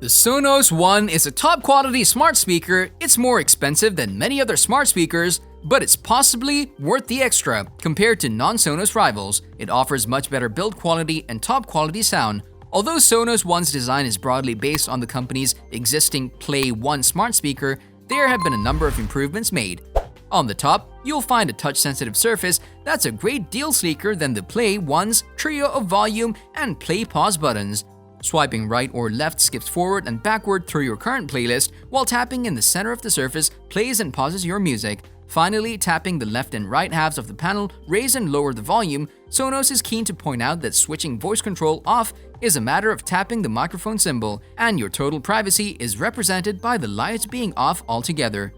The SONOS One is a top quality smart speaker. It's more expensive than many other smart speakers, but it's possibly worth the extra. Compared to non-SONOS rivals, it offers much better build quality and top quality sound. Although SONOS One's design is broadly based on the company's existing Play One smart speaker, there have been a number of improvements made. On the top, you'll find a touch-sensitive surface that's a great deal sleeker than the Play One's trio of volume and play-pause buttons. Swiping right or left skips forward and backward through your current playlist, while tapping in the center of the surface plays and pauses your music. Finally, tapping the left and right halves of the panel raise and lower the volume. Sonos is keen to point out that switching voice control off is a matter of tapping the microphone symbol, and your total privacy is represented by the lights being off altogether.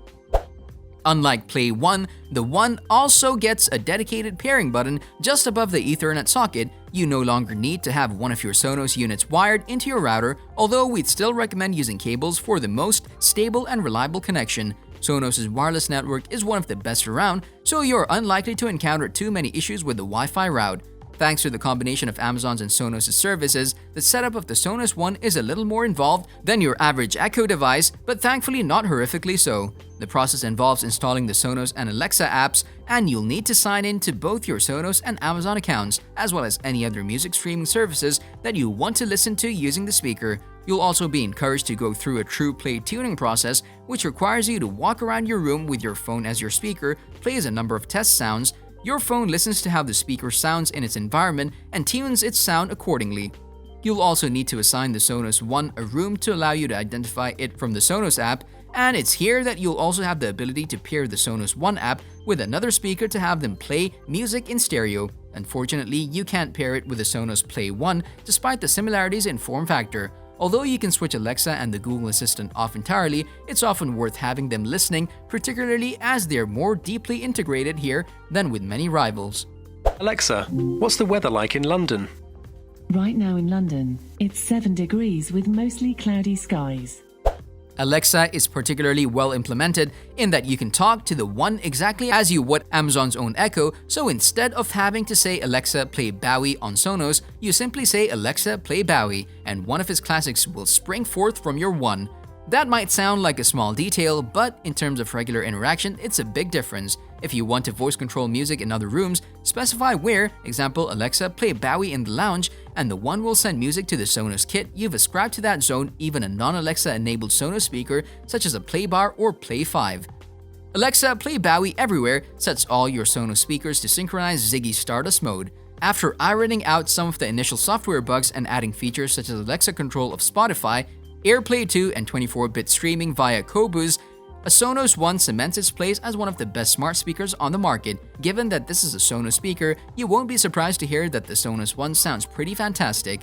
Unlike Play One, the One also gets a dedicated pairing button just above the Ethernet socket. You no longer need to have one of your Sonos units wired into your router, although we'd still recommend using cables for the most stable and reliable connection. Sonos' wireless network is one of the best around, so you're unlikely to encounter too many issues with the Wi-Fi route. Thanks to the combination of Amazon's and Sonos' services, the setup of the SONOS One is a little more involved than your average Echo device, but thankfully not horrifically so. The process involves installing the Sonos and Alexa apps, and you'll need to sign in to both your Sonos and Amazon accounts, as well as any other music streaming services that you want to listen to using the speaker. You'll also be encouraged to go through a true play tuning process, which requires you to walk around your room with your phone as your speaker, plays a number of test sounds. Your phone listens to how the speaker sounds in its environment and tunes its sound accordingly. You'll also need to assign the Sonos One a room to allow you to identify it from the Sonos app, and it's here that you'll also have the ability to pair the Sonos One app with another speaker to have them play music in stereo. Unfortunately, you can't pair it with the Sonos Play One despite the similarities in form factor. Although you can switch Alexa and the Google Assistant off entirely, it's often worth having them listening, particularly as they're more deeply integrated here than with many rivals. Alexa, what's the weather like in London? Right now in London, it's 7 degrees with mostly cloudy skies. Alexa is particularly well implemented in that you can talk to the One exactly as you would Amazon's own Echo, so instead of having to say Alexa play Bowie on Sonos, you simply say Alexa play Bowie, and one of his classics will spring forth from your One. That might sound like a small detail, but in terms of regular interaction, it's a big difference. If you want to voice control music in other rooms, specify where, example Alexa play Bowie in the lounge, and the One will send music to the Sonos kit you've ascribed to that zone, even a non-Alexa enabled Sonos speaker such as a Play Bar or Play 5. Alexa play Bowie everywhere sets all your Sonos speakers to synchronize Ziggy Stardust mode. After ironing out some of the initial software bugs and adding features such as Alexa control of Spotify, AirPlay 2 and 24-bit streaming via Qobuz, a Sonos One cements its place as one of the best smart speakers on the market. Given that this is a Sonos speaker, you won't be surprised to hear that the Sonos One sounds pretty fantastic.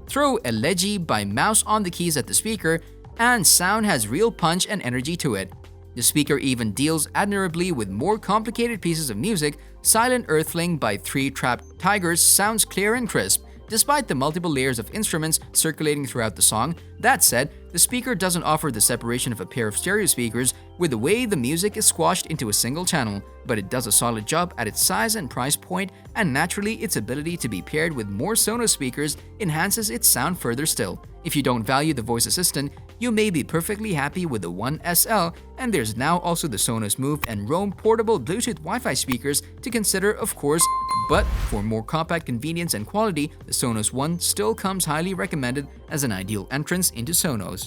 Throw a Leggy by mouse on the keys at the speaker, and sound has real punch and energy to it. The speaker even deals admirably with more complicated pieces of music. Silent Earthling by Three Trapped Tigers sounds clear and crisp, despite the multiple layers of instruments circulating throughout the song. That said, the speaker doesn't offer the separation of a pair of stereo speakers with the way the music is squashed into a single channel, but it does a solid job at its size and price point, and naturally its ability to be paired with more Sonos speakers enhances its sound further still. If you don't value the voice assistant, you may be perfectly happy with the One SL, and there's now also the Sonos Move and Roam portable Bluetooth Wi-Fi speakers to consider, of course, but for more compact convenience and quality, the Sonos One still comes highly recommended as an ideal entrance into Sonos.